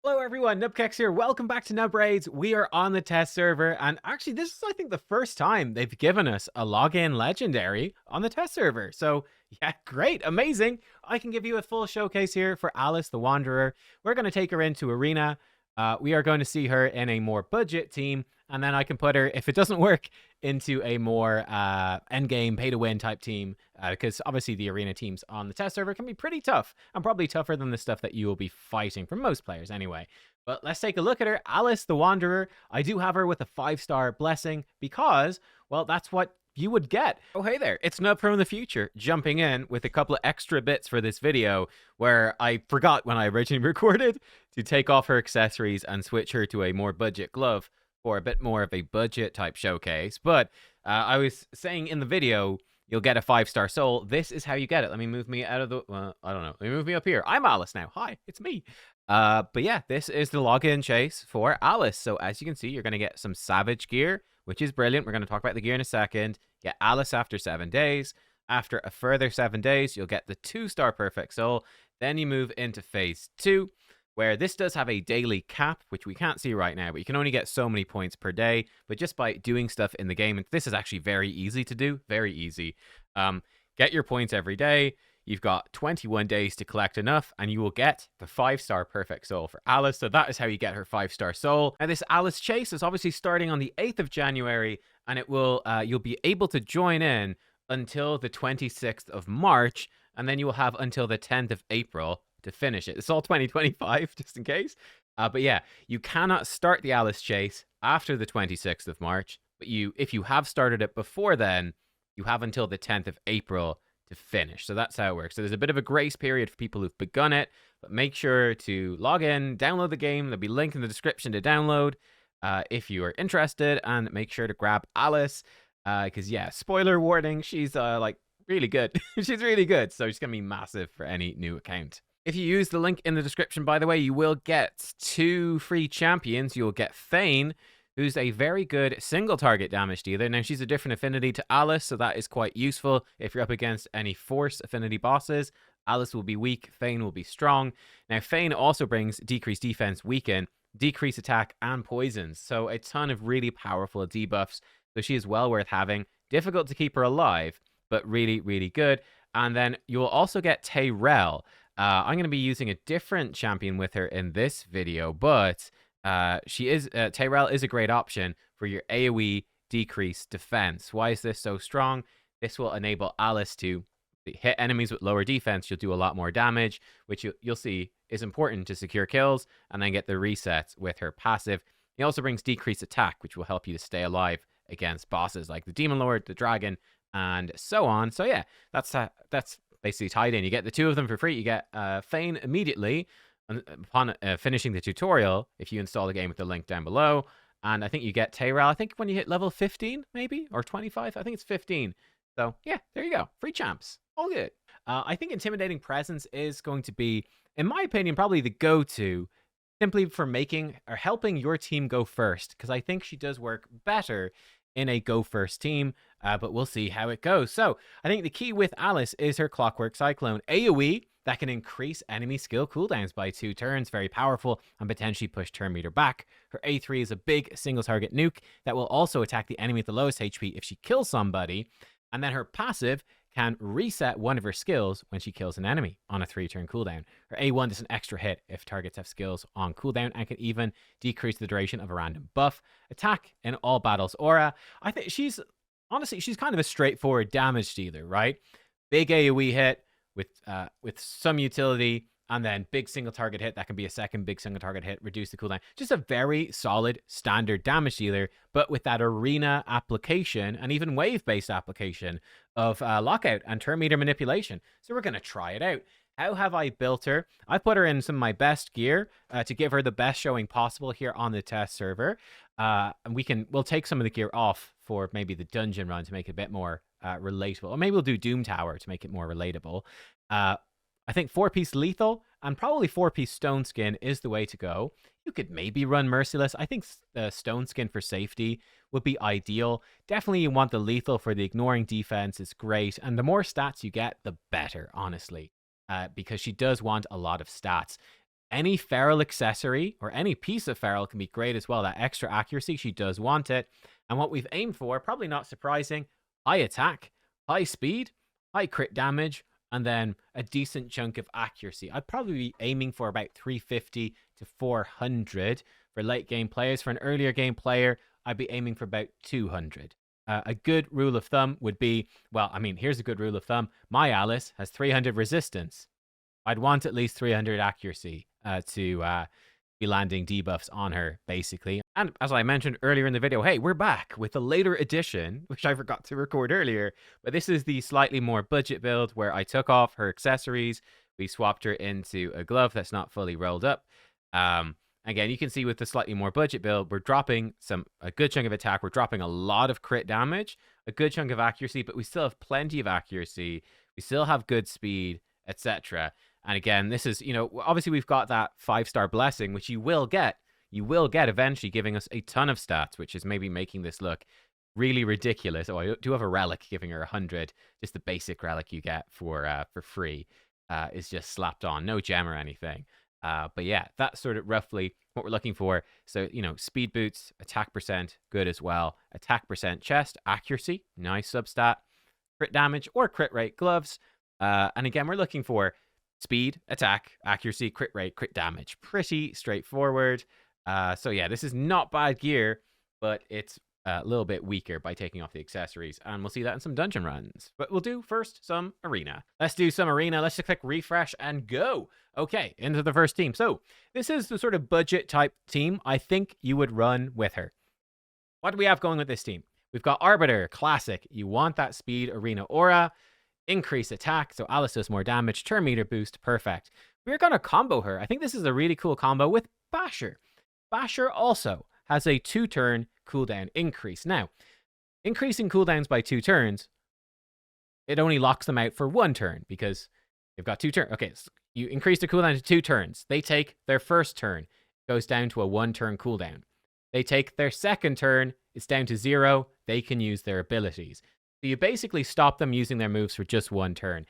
Hello everyone, nubkeks here. Welcome back to Nub Raids. We are on the test server, and actually this is I think the first time they've given us a login legendary on the test server. So yeah, great, amazing. I can give you a full showcase here for Alice the Wanderer. We're going to take her into Arena. We are going to see her in a more budget team, and then I can put her, if it doesn't work, into a more endgame pay-to-win type team, because obviously the Arena teams on the test server can be pretty tough, and probably tougher than the stuff that you will be fighting for most players anyway. But let's take a look at her. Alice the Wanderer. I do have her with a 5-star blessing because, well, that's what you would get. Oh, hey there, it's Nub from the future, jumping in with a couple of extra bits for this video, where I forgot when I originally recorded to take off her accessories and switch her to a more budget glove for a bit more of a budget type showcase. But I was saying in the video, you'll get a 5-star soul. This is how you get it. Let me move me out of the, I don't know. Let me move me up here. I'm Alice now. Hi, it's me. But yeah, this is the login chase for Alice. So as you can see, you're going to get some Savage gear, which is brilliant. We're going to talk about the gear in a second. Get Alice after 7 days. After a further 7 days, you'll get the 2-star Perfect Soul. Then you move into Phase 2, where this does have a daily cap, which we can't see right now, but you can only get so many points per day. But just by doing stuff in the game, and this is actually very easy to do, very easy. Get your points every day. You've got 21 days to collect enough, and you will get the 5-star Perfect Soul for Alice. So that is how you get her 5-star soul. Now, this Alice chase is obviously starting on the 8th of January, and it will you'll be able to join in until the 26th of March, and then you will have until the 10th of April to finish it. It's all 2025, just in case. But yeah, you cannot start the Alice chase after the 26th of March, but if you have started it before then, you have until the 10th of April to finish. So that's how it works. So there's a bit of a grace period for people who've begun it, but make sure to log in, download the game. There'll be a link in the description to download if you are interested, and make sure to grab Alice because yeah, spoiler warning, she's like really good. She's really good, so she's gonna be massive for any new account. If you use the link in the description, by the way, you will get 2 free champions. You'll get Fane, who's a very good single target damage dealer. Now, she's a different affinity to Alice, so that is quite useful if you're up against any force affinity bosses. Alice will be weak, Fane will be strong. Now, Fane also brings decreased defense, weaken, decreased attack, and poisons. So a ton of really powerful debuffs. So she is well worth having. Difficult to keep her alive, but really, really good. And then you'll also get Tyrell. I'm going to be using a different champion with her in this video, but Tyrell is a great option for your AoE decreased defense. Why is this so strong? This will enable Alice to hit enemies with lower defense. You'll do a lot more damage, which you'll see is important to secure kills and then get the resets with her passive. He also brings decreased attack, which will help you to stay alive against bosses like the Demon Lord, the Dragon, and so on. So yeah, that's basically tied in. You get the 2 of them for free. You get Fane immediately upon finishing the tutorial if you install the game with the link down below. And I think you get Tyrell, I think when you hit level 15, maybe, or 25. I think it's 15. So yeah, there you go. Free champs. All good. I think Intimidating Presence is going to be, in my opinion, probably the go-to, simply for making or helping your team go first, because I think she does work better in a go first team, but we'll see how it goes. So I think the key with Alice is her Clockwork Cyclone AoE that can increase enemy skill cooldowns by 2 turns. Very powerful and potentially push turn meter back. Her A3 is a big single target nuke that will also attack the enemy at the lowest HP if she kills somebody. And then her passive can reset one of her skills when she kills an enemy on a 3-turn cooldown. Her A1 does an extra hit if targets have skills on cooldown and can even decrease the duration of a random buff. Attack in all battles aura. I think she's kind of a straightforward damage dealer, right? Big AoE hit with some utility, and then big single target hit that can be a second big single target hit, reduce the cooldown. Just a very solid standard damage dealer, but with that arena application and even wave-based application of lockout and turn meter manipulation. So we're going to try it out. How have I built her? I put her in some of my best gear to give her the best showing possible here on the test server. And we'll take some of the gear off for maybe the dungeon run to make it a bit more relatable. Or maybe we'll do Doom Tower to make it more relatable. I think 4-piece lethal and probably 4-piece stone skin is the way to go. You could maybe run merciless. I think the stone skin for safety would be ideal. Definitely you want the lethal for the ignoring defense. It's great. And the more stats you get, the better, honestly. Because she does want a lot of stats. Any feral accessory or any piece of feral can be great as well. That extra accuracy, she does want it. And what we've aimed for, probably not surprising, high attack, high speed, high crit damage, and then a decent chunk of accuracy. I'd probably be aiming for about 350 to 400 for late game players. For an earlier game player, I'd be aiming for about 200. A good rule of thumb would be, well, I mean, here's a good rule of thumb. My Alice has 300 resistance. I'd want at least 300 accuracy to be landing debuffs on her, basically. And as I mentioned earlier in the video, hey, we're back with a later edition, which I forgot to record earlier. But this is the slightly more budget build where I took off her accessories. We swapped her into a glove that's not fully rolled up. Again, you can see with the slightly more budget build, we're dropping a good chunk of attack. We're dropping a lot of crit damage, a good chunk of accuracy, but we still have plenty of accuracy. We still have good speed, etc. And again, this is, obviously we've got that 5-star blessing, which you will get. You will get eventually, giving us a ton of stats, which is maybe making this look really ridiculous. Oh, I do have a relic giving her 100. Just the basic relic you get for free is just slapped on. No gem or anything. But yeah, that's sort of roughly what we're looking for. So, speed boots, attack percent, good as well. Attack percent, chest, accuracy, nice substat. Crit damage or crit rate, gloves. And again, we're looking for speed, attack, accuracy, crit rate, crit damage. Pretty straightforward. So yeah, this is not bad gear, but it's a little bit weaker by taking off the accessories. And we'll see that in some dungeon runs. But we'll do first some arena. Let's do some arena. Let's just click refresh and go. Okay, into the first team. So this is the sort of budget type team I think you would run with her. What do we have going with this team? We've got Arbiter, classic. You want that speed arena aura. Increase attack, so Alice does more damage. Turn meter boost, perfect. We're going to combo her. I think this is a really cool combo with Basher. Basher also has a 2-turn cooldown increase. Now, increasing cooldowns by 2 turns, it only locks them out for 1 turn because they've got 2 turns. Okay, so you increase the cooldown to 2 turns. They take their first turn, it goes down to a 1-turn cooldown. They take their second turn, it's down to 0. They can use their abilities. So you basically stop them using their moves for just 1 turn.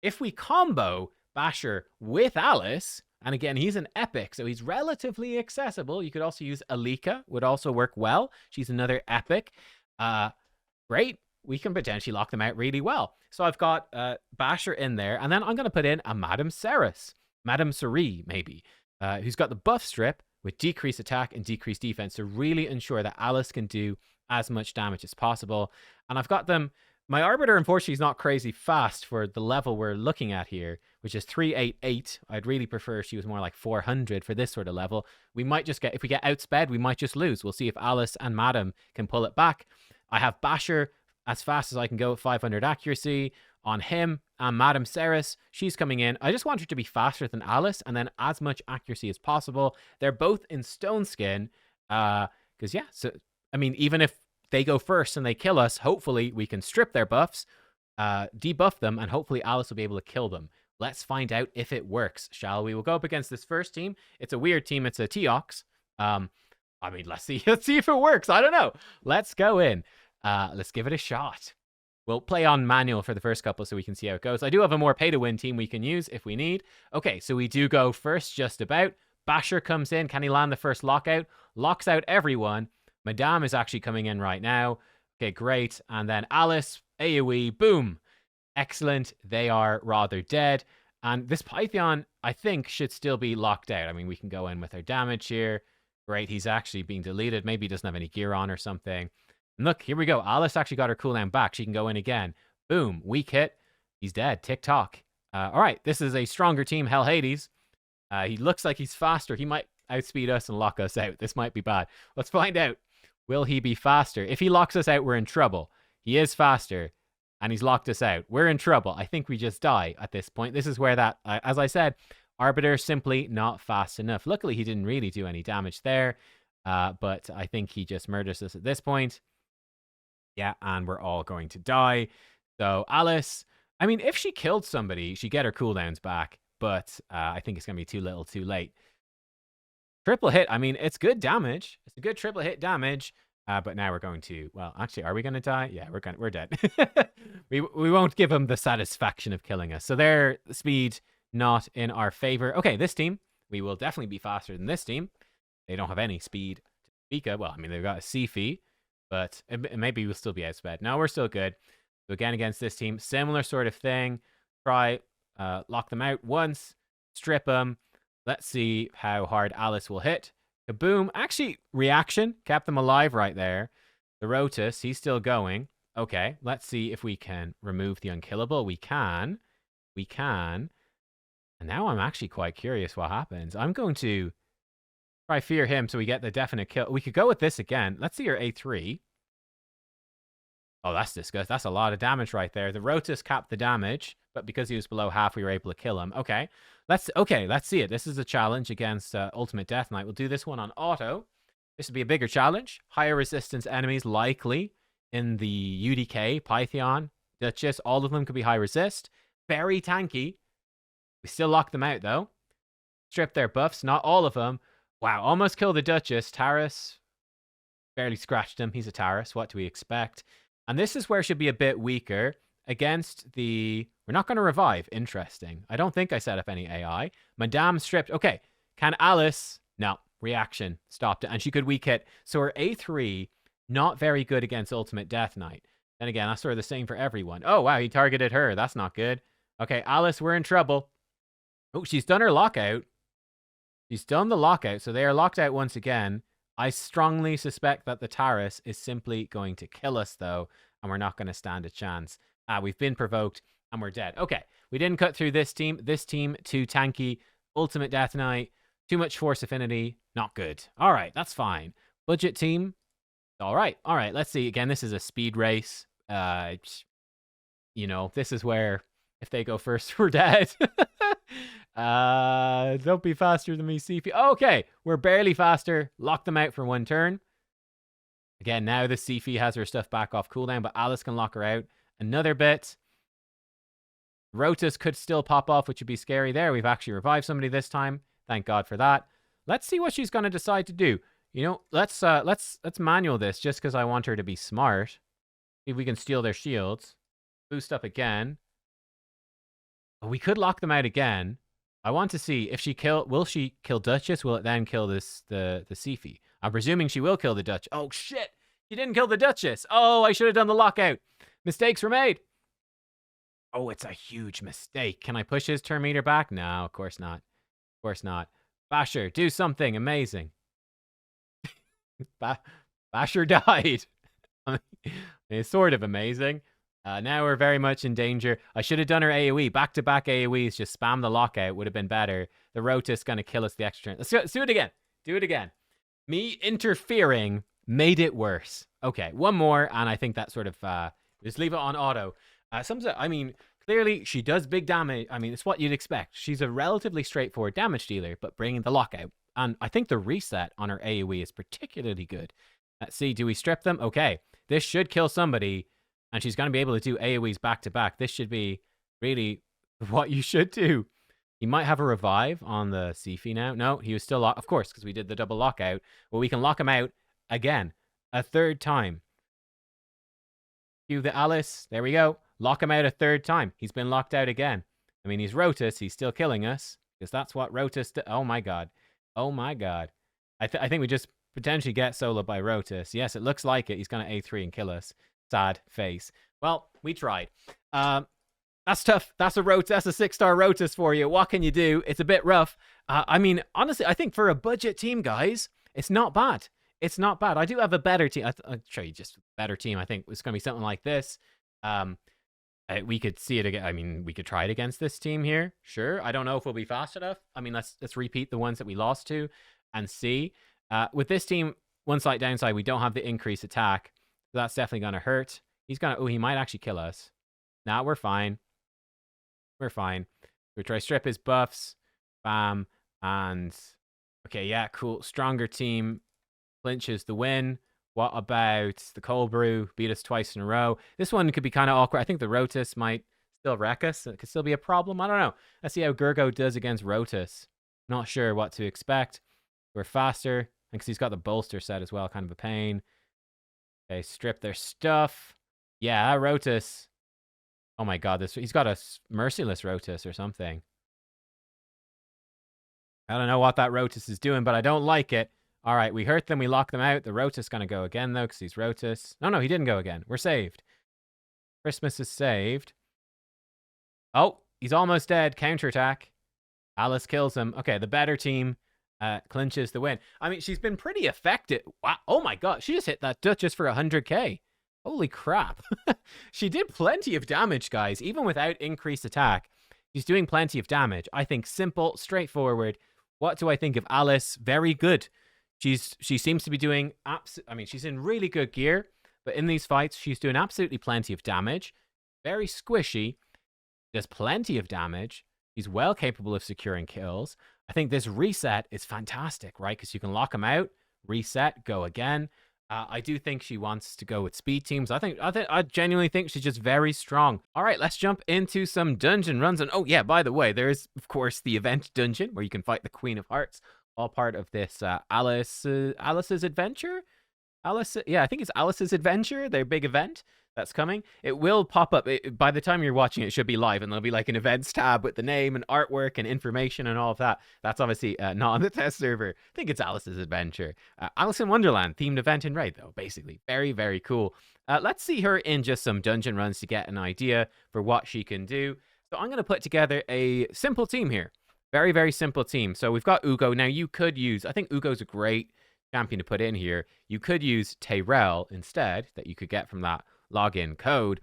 If we combo Basher with Alice, and again, he's an epic, so he's relatively accessible. You could also use Alika, would also work well. She's another epic. Great. We can potentially lock them out really well. So I've got Basher in there, and then I'm going to put in a Madame Ceres. Madame Ceres, maybe, who's got the buff strip with decreased attack and decreased defense to really ensure that Alice can do as much damage as possible. And I've got them. My Arbiter, unfortunately, is not crazy fast for the level we're looking at here, which is 388. I'd really prefer she was more like 400 for this sort of level. We might just get, if we get outsped, we might just lose. We'll see if Alice and Madam can pull it back. I have Basher as fast as I can go at 500 accuracy on him, and Madame Ceres, she's coming in. I just want her to be faster than Alice and then as much accuracy as possible. They're both in stone skin, because yeah, so I mean, even if they go first and they kill us, hopefully we can strip their buffs, debuff them, and hopefully Alice will be able to kill them. Let's find out if it works, shall we? We'll go up against this first team. It's a weird team. It's a Teox. I mean, let's see if it works. I don't know. Let's go in. Let's give it a shot. We'll play on manual for the first couple so we can see how it goes. I do have a more pay-to-win team we can use if we need. Okay, so we do go first just about. Basher comes in. Can he land the first lockout? Locks out everyone. Madame is actually coming in right now. Okay, great. And then Alice, AoE, boom. Excellent. They are rather dead. And this Python, I think, should still be locked out. I mean, we can go in with our damage here. Great, he's actually being deleted. Maybe he doesn't have any gear on or something. And look, here we go. Alice actually got her cooldown back. She can go in again. Boom, weak hit. He's dead. Tick-tock. All right, this is a stronger team, Hell Hades. He looks like he's faster. He might outspeed us and lock us out. This might be bad. Let's find out. Will he be faster? If he locks us out, we're in trouble. He is faster, and he's locked us out. We're in trouble. I think we just die at this point. This is where that, as I said, Arbiter simply not fast enough. Luckily, he didn't really do any damage there, but I think he just murders us at this point. Yeah, and we're all going to die. So Alice, I mean, if she killed somebody, she'd get her cooldowns back, but I think it's going to be too little too late. Triple hit, I mean, it's good damage. It's a good triple hit damage. But now we're going to, well, actually, are we going to die? Yeah, we're dead. we won't give them the satisfaction of killing us. So their speed not in our favor. Okay, this team, we will definitely be faster than this team. They don't have any speed to speak of. Well, I mean, they've got a Sifi, but maybe we'll still be outsped. No, we're still good. So again, against this team, similar sort of thing. Try lock them out once, strip them. Let's see how hard Alice will hit. Kaboom. Actually, reaction kept them alive right there. The Rotus, he's still going. Okay, let's see if we can remove the unkillable. We can. We can. And now I'm actually quite curious what happens. I'm going to try fear him so we get the definite kill. We could go with this again. Let's see your A3. Oh, that's disgusting. That's a lot of damage right there. The Rotus capped the damage, but because he was below half, we were able to kill him. Okay, let's see it. This is a challenge against Ultimate Death Knight. We'll do this one on auto. This would be a bigger challenge. Higher resistance enemies likely in the UDK, Python, Duchess. All of them could be high resist. Very tanky. We still lock them out, though. Strip their buffs. Not all of them. Wow, almost killed the Duchess. Taurus barely scratched him. He's a Taurus. What do we expect? And this is where it should be a bit weaker against the... We're not going to revive. Interesting. I don't think I set up any AI. Madame stripped. Okay. Can Alice... No. Reaction. Stopped it. And she could weak hit. So her A3, not very good against Ultimate Death Knight. Then again, that's sort of the same for everyone. Oh, wow. He targeted her. That's not good. Okay, Alice, we're in trouble. Oh, she's done her lockout. She's done the lockout. So they are locked out once again. I strongly suspect that the Taurus is simply going to kill us, though, and we're not going to stand a chance. We've been provoked, and we're dead. Okay, we didn't cut through this team. This team, too tanky. Ultimate Death Knight, too much force affinity. Not good. All right, that's fine. Budget team. All right, let's see. Again, this is a speed race. You know, this is where if they go first, we're dead. Don't be faster than me, CP. Okay, we're barely faster. Lock them out for one turn. Again, now the Sifi has her stuff back off cooldown, but Alice can lock her out another bit. Rotus could still pop off, which would be scary there. We've actually revived somebody this time. Thank God for that. Let's see what she's going to decide to do. You know, let's manual this just because I want her to be smart. See if we can steal their shields. Boost up again. We could lock them out again. I want to see if will she kill Duchess? Will it then kill the Sifi? I'm presuming she will kill the Duchess. Oh shit! She didn't kill the Duchess. Oh, I should have done the lockout. Mistakes were made. Oh, it's a huge mistake. Can I push his turn meter back? No, of course not. Of course not. Basher, do something amazing. Basher died. It's sort of amazing. Now we're very much in danger. I should have done her AoE. Back-to-back AoEs. Just spam the lockout. Would have been better. The Rotus going to kill us the extra turn. Let's do it again. Do it again. Me interfering made it worse. Okay, one more. And I think that sort of... just leave it on auto. I mean, clearly she does big damage. I mean, it's what you'd expect. She's a relatively straightforward damage dealer, but bringing the lockout. And I think the reset on her AoE is particularly good. Let's see. Do we strip them? Okay. This should kill somebody. And she's going to be able to do AoEs back-to-back. This should be really what you should do. He might have a revive on the Sifi now. No, he was still locked. Of course, because we did the double lockout. Well, we can lock him out again. A third time. Cue the Alice. There we go. Lock him out a third time. He's been locked out again. I mean, he's Rotus. He's still killing us. Because that's what Rotus... Oh, my God. Oh, my God. I think we just potentially get soloed by Rotus. Yes, it looks like it. He's going to A3 and kill us. Sad face. Well, we tried. That's tough. That's a 6-star Rotus for you. What can you do? It's a bit rough. I mean, honestly, I think for a budget team, guys, it's not bad. It's not bad. I do have a better team. I'll show you just a better team. I think it's going to be something like this. We could see it again. I mean, we could try it against this team here. Sure. I don't know if we'll be fast enough. I mean, let's repeat the ones that we lost to and see. With this team, one slight downside, we don't have the increased attack. So that's definitely going to hurt. He's going to... Oh, he might actually kill us. Nah, we're fine. We're fine. We try strip his buffs. Bam. And... Okay, yeah, cool. Stronger team clinches the win. What about the cold brew? Beat us twice in a row. This one could be kind of awkward. I think the Rotus might still wreck us. It could still be a problem. I don't know. Let's see how Gurgo does against Rotus. Not sure what to expect. We're faster. Because he's got the bolster set as well. Kind of a pain. Okay, strip their stuff. Yeah, Rotus. Oh my God, he's got a merciless Rotus or something. I don't know what that Rotus is doing, but I don't like it. All right, we hurt them. We lock them out. The Rotus going to go again, though, because he's Rotus. No, he didn't go again. We're saved. Christmas is saved. Oh, he's almost dead. Counterattack. Alice kills him. Okay, the better team clinches the win. I mean, she's been pretty effective. Wow. Oh, my God. She just hit that Duchess for 100k. Holy crap. She did plenty of damage, guys. Even without increased attack, she's doing plenty of damage. I think simple, straightforward. What do I think of Alice? Very good. She seems to be doing I mean, she's in really good gear, but in these fights, she's doing absolutely plenty of damage. Very squishy. Does plenty of damage. She's well capable of securing kills. I think this reset is fantastic, right? Because you can lock them out, reset, go again. I do think she wants to go with speed teams. I genuinely think she's just very strong. All right, let's jump into some dungeon runs. And oh yeah, by the way, there is of course the event dungeon where you can fight the Queen of Hearts. All part of this Alice's adventure. Yeah, I think it's Alice's Adventure, their big event that's coming. It will pop up. By the time you're watching it, should be live, and there'll be like an events tab with the name and artwork and information and all of that. That's obviously not on the test server. I think it's Alice's Adventure. Alice in Wonderland themed event in Raid, though, basically. Very, very cool. Let's see her in just some dungeon runs to get an idea for what she can do. So I'm going to put together a simple team here. Very, very simple team. So we've got Ugo. Now, you could use, I think Ugo's a great champion to put in here. You could use Tyrell instead, that you could get from that login code.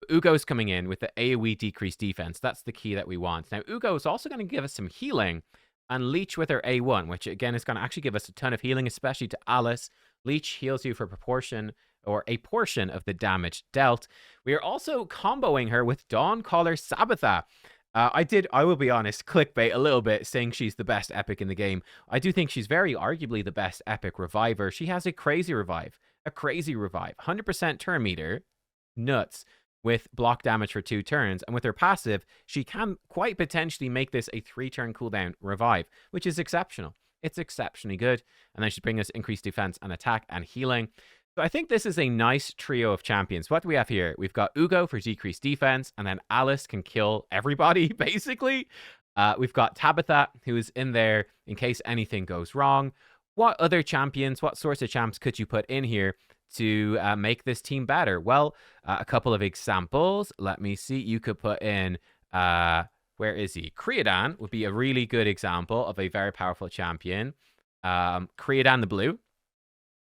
Ugo's coming in with the AoE decreased defense. That's the key that we want. Now, Ugo is also going to give us some healing and Leech with her A1, which again is going to actually give us a ton of healing, especially to Alice. Leech heals you for a portion of the damage dealt. We are also comboing her with Dawncaller Sabbatha. I will be honest, clickbait a little bit, saying she's the best epic in the game. I do think she's very arguably the best epic reviver. She has a crazy revive. 100% turn meter. Nuts. With block damage for 2 turns. And with her passive, she can quite potentially make this a 3-turn cooldown revive, which is exceptional. It's exceptionally good. And then she'd bring us increased defense and attack and healing. So I think this is a nice trio of champions. What do we have here? We've got Ugo for decreased defense, and then Alice can kill everybody, basically. We've got Tabitha, who is in there in case anything goes wrong. What other champions, what sorts of champs could you put in here to make this team better? Well, a couple of examples. Let me see. You could put in, where is he? Creodan would be a really good example of a very powerful champion. Creodan the Blue.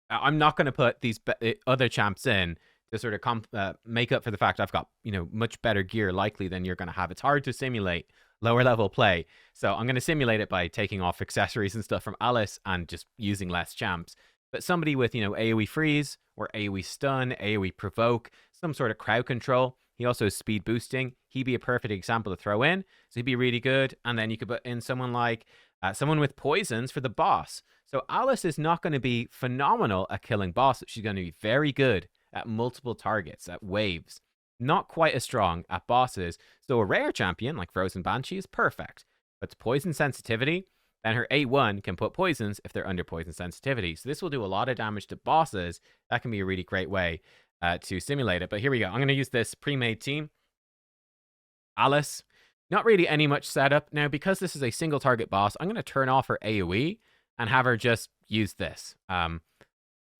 I'm not going to put these other champs in to sort of make up for the fact I've got, much better gear likely than you're going to have. It's hard to simulate lower level play. So I'm going to simulate it by taking off accessories and stuff from Alice and just using less champs. But somebody with, AoE freeze or AoE stun, AoE provoke, some sort of crowd control. He also has speed boosting. He'd be a perfect example to throw in. So he'd be really good. And then you could put in someone like someone with poisons for the boss. So Alice is not going to be phenomenal at killing bosses. She's going to be very good at multiple targets, at waves. Not quite as strong at bosses. So a rare champion like Frozen Banshee is perfect. But it's poison sensitivity, then her A1 can put poisons if they're under poison sensitivity. So this will do a lot of damage to bosses. That can be a really great way to simulate it. But here we go. I'm going to use this pre-made team. Alice. Not really any much setup. Now, because this is a single target boss, I'm going to turn off her AoE and have her just use this.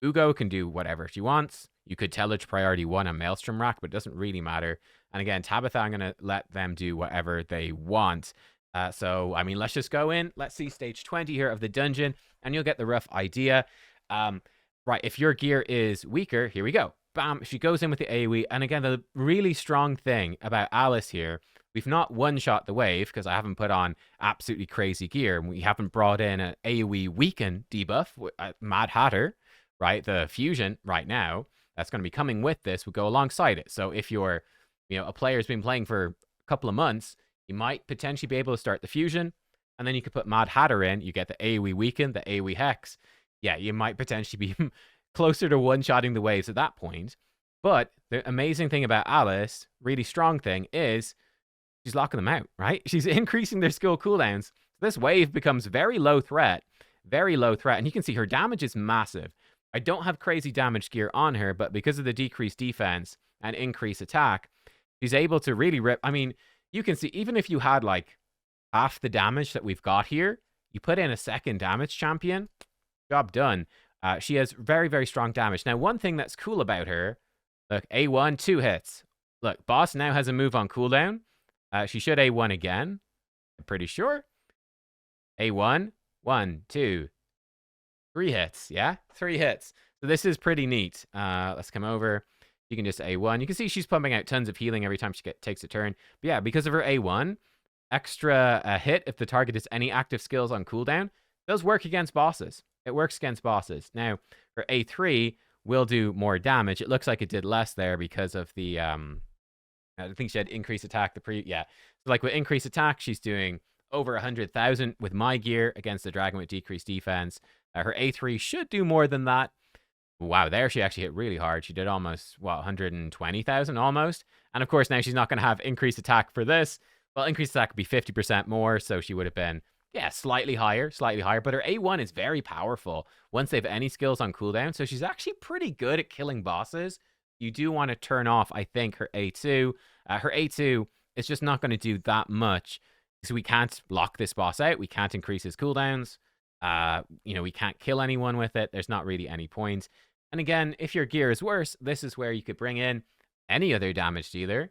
Ugo can do whatever she wants. You could Tellage Priority 1 and Maelstrom Rack, but it doesn't really matter. And again, Tabitha, I'm going to let them do whatever they want. So, I mean, let's just go in. Let's see stage 20 here of the dungeon, and you'll get the rough idea. Right, if your gear is weaker, here we go. Bam, she goes in with the AoE. And again, the really strong thing about Alice here, we've not one-shot the wave because I haven't put on absolutely crazy gear. We haven't brought in an AoE weaken debuff, Mad Hatter, right? The fusion right now that's going to be coming with this would go alongside it. So if you're, a player who's been playing for a couple of months, you might potentially be able to start the fusion, and then you could put Mad Hatter in. You get the AoE weaken, the AoE hex. Yeah, you might potentially be closer to one-shotting the waves at that point. But the amazing thing about Alice, really strong thing, is she's locking them out, right? She's increasing their skill cooldowns. This wave becomes very low threat. And you can see her damage is massive. I don't have crazy damage gear on her, but because of the decreased defense and increased attack, she's able to really rip. I mean, you can see, even if you had like half the damage that we've got here, You put in a second damage champion, job done. She has very, very strong damage. Now, one thing that's cool about her, look, A1, 2 hits. Look, boss now has a move on cooldown. She should A1 again. I'm pretty sure. A1, 1, 2, 3 hits. Yeah, 3 hits. So this is pretty neat. Let's come over. You can just A1. You can see she's pumping out tons of healing every time she takes a turn. But yeah, because of her A1, extra hit if the target has any active skills on cooldown does work against bosses. It works against bosses. Now, her A3 will do more damage. It looks like it did less there because of the, I think she had increased attack. So like with increased attack, she's doing over 100,000 with my gear against the dragon with decreased defense. Her A3 should do more than that. Wow, there she actually hit really hard. She did almost, 120,000 almost. And of course, now she's not going to have increased attack for this. Well, increased attack would be 50% more, so she would have been, slightly higher. But her A1 is very powerful once they have any skills on cooldown. So she's actually pretty good at killing bosses. You do want to turn off, I think, her A2. Her A2 is just not going to do that much. So we can't lock this boss out. We can't increase his cooldowns. We can't kill anyone with it. There's not really any point. And again, if your gear is worse, this is where you could bring in any other damage dealer.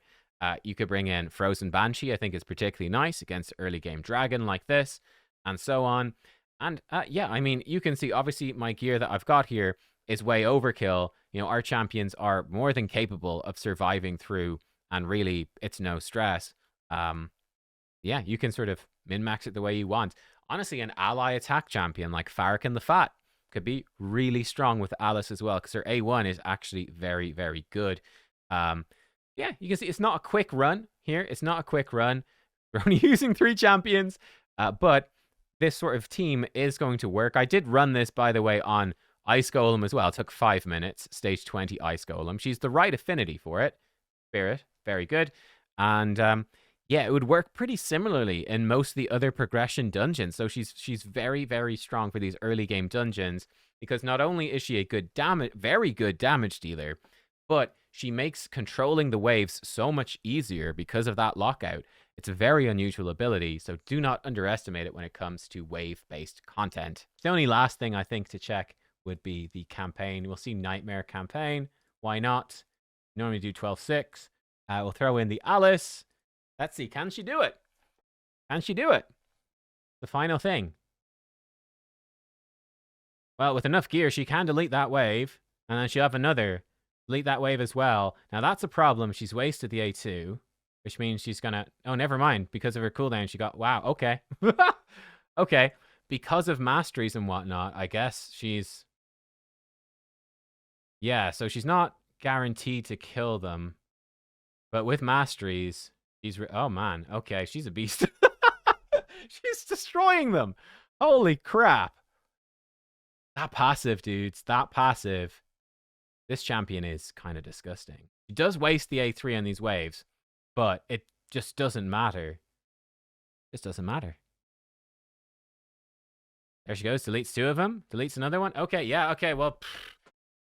You could bring in Frozen Banshee, I think is particularly nice against early game dragon like this, and so on. And you can see, obviously, my gear that I've got here is way overkill. Our champions are more than capable of surviving through, and really, it's no stress. You can sort of min-max it the way you want. Honestly, an ally attack champion like Farrakhan the Fat could be really strong with Alice as well, because her A1 is actually very, very good. You can see it's not a quick run here. It's not a quick run. We're only using 3 champions, but this sort of team is going to work. I did run this, by the way, on Ice Golem as well. It took 5 minutes. Stage 20 Ice Golem. She's the right affinity for it. Spirit, very good. And it would work pretty similarly in most of the other progression dungeons. So she's very, very strong for these early game dungeons, because not only is she a very good damage dealer, but she makes controlling the waves so much easier because of that lockout. It's a very unusual ability, so do not underestimate it when it comes to wave-based content. The only last thing I think to check would be the campaign. We'll see Nightmare campaign. Why not? Normally do 12-6. We'll throw in the Alice. Let's see, can she do it? Can she do it? The final thing. Well, with enough gear, she can delete that wave, and then she'll have another. Delete that wave as well. Now, that's a problem. She's wasted the A2, which means she's going to... Oh, never mind. Because of her cooldown, she got... Wow, okay. Okay. Because of Masteries and whatnot, I guess she's... Yeah, so she's not guaranteed to kill them. But with Masteries, she's... Oh, man. Okay, she's a beast. She's destroying them. Holy crap. That passive, dudes. That passive. This champion is kind of disgusting. She does waste the A3 on these waves, but it just doesn't matter. Just doesn't matter. There she goes. Deletes 2 of them. Deletes another one. Okay, yeah, okay, well,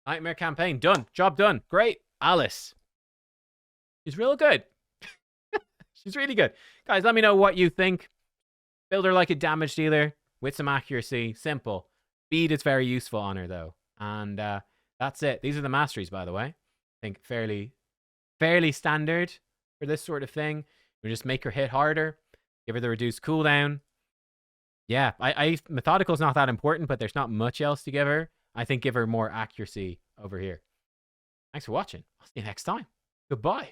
Nightmare campaign. Done. Job done. Great. Alice. She's real good. She's really good. Guys, let me know what you think. Build her like a damage dealer with some accuracy. Simple. Speed is very useful on her, though. And, that's it. These are the Masteries, by the way. I think fairly standard for this sort of thing. We just make her hit harder, give her the reduced cooldown. Yeah, Methodical's not that important, but there's not much else to give her. I think give her more accuracy over here. Thanks for watching. I'll see you next time. Goodbye.